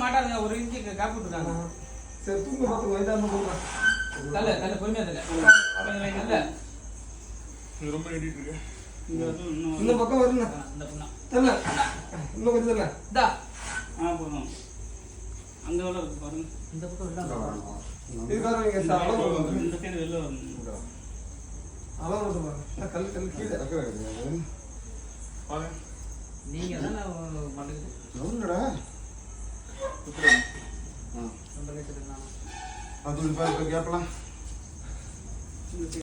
மாட்டாதுங்க ஒரு inch copy விட்டுருக்காங்க. சரி தூங்க தலை தலை பொறுமையா தலை ரொம்ப எடிட்டு இருக்கு. இந்த பக்கம் வருங்க. இந்த பக்கம் தலை இன்னும் கொஞ்சம் தலை தா போதும். அங்க உள்ள பாருங்க. இந்த பக்கம் வரணும். இதுக்காக நீங்க அளவு இந்த சைடு வெளில வரணும். அளவு வந்து பாருங்க. கல் கல் கீழே இறக்குறாங்க. பாருங்க. நீங்க தான் மாட்டேங்குது. என்னடா? குத்துறேன். ரொம்ப லேட் நான். அது பாருங்க கேப்லாம்.